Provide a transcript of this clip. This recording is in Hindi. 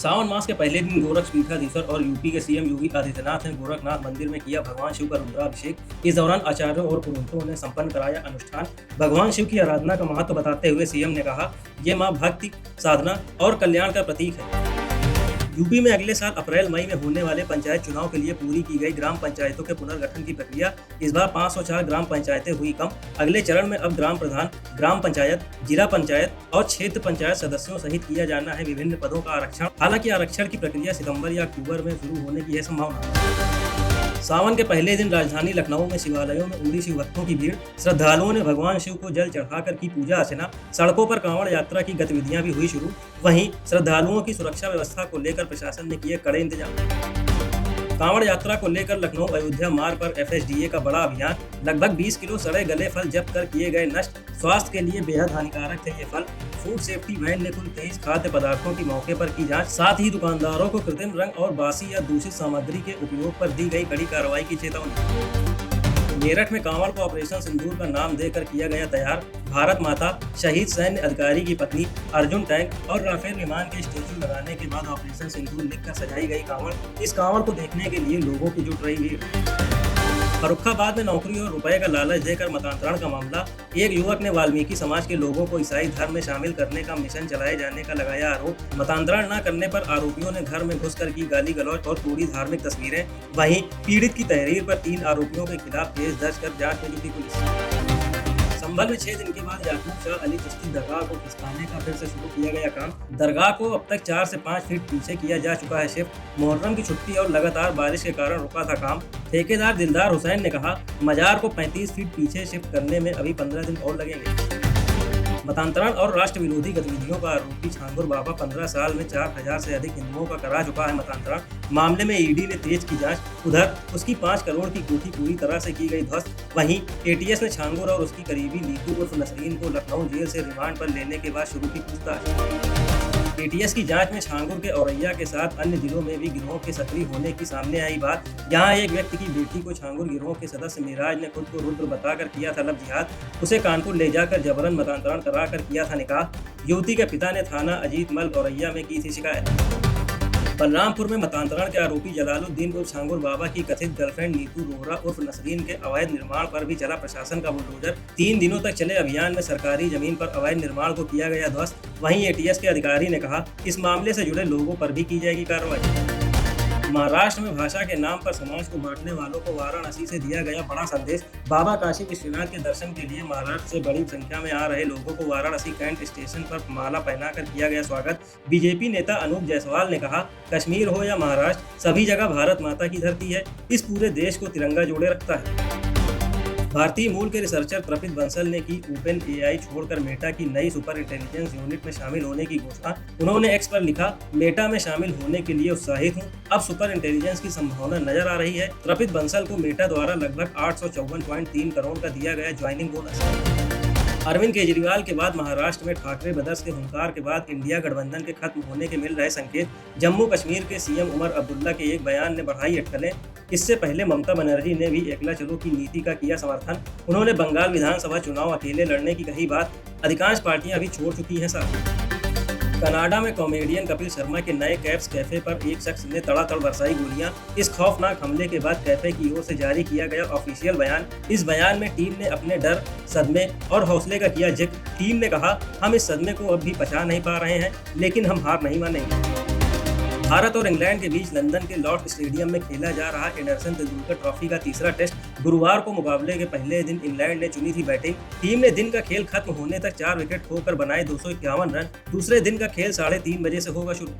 सावन मास के पहले दिन गोरक्षपीठाधीश्वर और यूपी के सीएम योगी आदित्यनाथ ने गोरखनाथ मंदिर में किया भगवान शिव का रुद्राभिषेक। इस दौरान आचार्यों और पुरोहितों ने संपन्न कराया अनुष्ठान। भगवान शिव की आराधना का महत्व बताते हुए सीएम ने कहा, ये मां भक्ति, साधना और कल्याण का प्रतीक है। यूपी में अगले साल अप्रैल मई में होने वाले पंचायत चुनाव के लिए पूरी की गई ग्राम पंचायतों के पुनर्गठन की प्रक्रिया। इस बार 504 ग्राम पंचायतें हुई कम। अगले चरण में अब ग्राम प्रधान, ग्राम पंचायत, जिला पंचायत और क्षेत्र पंचायत सदस्यों सहित किया जाना है विभिन्न पदों का आरक्षण। हालांकि आरक्षण की प्रक्रिया सितंबर या अक्टूबर में शुरू होने की है संभावना। सावन के पहले दिन राजधानी लखनऊ में शिवालयों में उमड़ी शिव भक्तों की भीड़। श्रद्धालुओं ने भगवान शिव को जल चढ़ाकर की पूजा अर्चना। सड़कों पर कांवड़ यात्रा की गतिविधियां भी हुई शुरू। वहीं श्रद्धालुओं की सुरक्षा व्यवस्था को लेकर प्रशासन ने किए कड़े इंतजाम। कांवड़ यात्रा को लेकर लखनऊ अयोध्या मार्ग पर एफएसडीए का बड़ा अभियान। लगभग 20 किलो सड़े गले फल जब्त कर किए गए नष्ट। स्वास्थ्य के लिए बेहद हानिकारक थे ये फल। फूड सेफ्टी वैन ने कुल 23 खाद्य पदार्थों की मौके पर की जांच। साथ ही दुकानदारों को कृत्रिम रंग और बासी या दूषित सामग्री के उपयोग पर दी गई कड़ी कार्रवाई की चेतावनी। मेरठ में कांवड़ को ऑपरेशन सिंदूर का नाम देकर किया गया तैयार। भारत माता, शहीद सैन्य अधिकारी की पत्नी, अर्जुन टैंक और राफेल विमान के स्टेचू लगाने के बाद ऑपरेशन सिंदूर लिखकर सजाई गई कांवड़। इस कांवड़ को देखने के लिए लोगों की जुट रही भीड़। फर्रुखाबाद में नौकरी और रुपए का लालच देकर मतांतरण का मामला। एक युवक ने वाल्मीकि समाज के लोगों को ईसाई धर्म में शामिल करने का मिशन चलाए जाने का लगाया आरोप। मतांतरण न करने पर आरोपियों ने घर में घुसकर की गाली गलौज और तोड़ी धार्मिक तस्वीरें। वहीं पीड़ित की तहरीर पर 3 आरोपियों के खिलाफ केस दर्ज कर जांच में जुटी पुलिस। संभल में 6 दिन के बाद याकूब शाह अली चिश्ती दरगाह को खिसकाने का फिर से शुरू किया गया काम। दरगाह को अब तक 4 से 5 फीट पीछे किया जा चुका है शिफ्ट। मुहर्रम की छुट्टी और लगातार बारिश के कारण रुका था काम। ठेकेदार दिलदार हुसैन ने कहा, मजार को 35 फीट पीछे शिफ्ट करने में अभी 15 दिन और लगेंगे। मतांतरण और राष्ट्र विरोधी गतिविधियों का आरोपी छांगुर बाबा 15 साल में 4000 से अधिक हिंदुओं का करा चुका है मतांतरण। मामले में ईडी ने तेज की जांच। उधर उसकी 5 करोड़ की कोठी पूरी तरह से की गई ध्वस्त। वहीं एटीएस ने छांगुर और उसकी करीबी नीतू उर्फ नसरीन को लखनऊ जेल से रिमांड पर लेने के बाद शुरू की पूछताछ। एटीएस की जांच में छांगुर के औरैया के साथ अन्य जिलों में भी गिरोह के सक्रिय होने की सामने आई बात। यहाँ एक व्यक्ति की बेटी को छांगुर गिरोह के सदस्य मिराज ने खुद को रुद्र बताकर किया था लब जिहाद। उसे कानपुर ले जाकर जबरन मतांतरण कराकर किया था निकाह। युवती के पिता ने थाना अजीत मल औरैया में की थी शिकायत। बलरामपुर में मतांतरण के आरोपी जलालुद्दीन उर्फ छांगुर बाबा की कथित गर्लफ्रेंड नीतू रोहरा उर्फ नसरीन के अवैध निर्माण पर भी चला प्रशासन का बुलडोजर। 3 दिनों तक चले अभियान में सरकारी जमीन पर अवैध निर्माण को किया गया ध्वस्त। वहीं एटीएस के अधिकारी ने कहा, इस मामले से जुड़े लोगों पर भी की जाएगी कार्रवाई। महाराष्ट्र में भाषा के नाम पर समाज को बांटने वालों को वाराणसी से दिया गया बड़ा संदेश। बाबा काशी विश्वनाथ के दर्शन के लिए महाराष्ट्र से बड़ी संख्या में आ रहे लोगों को वाराणसी कैंट स्टेशन पर माला पहनाकर किया गया स्वागत। बीजेपी नेता अनूप जायसवाल ने कहा, कश्मीर हो या महाराष्ट्र, सभी जगह भारत माता की धरती है। इस पूरे देश को तिरंगा जोड़े रखता है। भारतीय मूल के रिसर्चर तृपित बंसल ने की ओपन एआई छोड़कर मेटा की नई सुपर इंटेलिजेंस यूनिट में शामिल होने की घोषणा। उन्होंने एक्स पर लिखा, मेटा में शामिल होने के लिए उत्साहित हूं। अब सुपर इंटेलिजेंस की संभावना नजर आ रही है। तृपित बंसल को मेटा द्वारा लगभग 854.3 करोड़ का दिया गया ज्वाइनिंग बोनस। अरविंद केजरीवाल के बाद महाराष्ट्र में ठाकरे ब्रदर्स के हुंकार के बाद इंडिया गठबंधन के खत्म होने के मिल रहे संकेत। जम्मू कश्मीर के सीएम उमर अब्दुल्ला के एक बयान ने बढ़ाई अटकलें। इससे पहले ममता बनर्जी ने भी एकला चलो की नीति का किया समर्थन। उन्होंने बंगाल विधानसभा चुनाव अकेले लड़ने की कही बात। अधिकांश पार्टियां अभी छोड़ चुकी हैं साथ। कनाडा में कॉमेडियन कपिल शर्मा के नए कैप्स कैफे पर एक शख्स ने तड़ातड़ बरसाई गोलियां। इस खौफनाक हमले के बाद कैफे की ओर से जारी किया गया ऑफिशियल बयान। इस बयान में टीम ने अपने डर, सदमे और हौसले का किया जिक्र। टीम ने कहा, हम इस सदमे को अब भी पचा नहीं पा रहे हैं, लेकिन हम हार नहीं मानेंगे। भारत और इंग्लैंड के बीच लंदन के लॉर्ड्स स्टेडियम में खेला जा रहा एंडरसन तेंदुलकर ट्रॉफी का तीसरा टेस्ट। गुरुवार को मुकाबले के पहले दिन इंग्लैंड ने चुनी थी बैटिंग। टीम ने दिन का खेल खत्म होने तक 4 विकेट खोकर बनाए 251 रन। दूसरे दिन का खेल 3:30 बजे से होगा शुरू।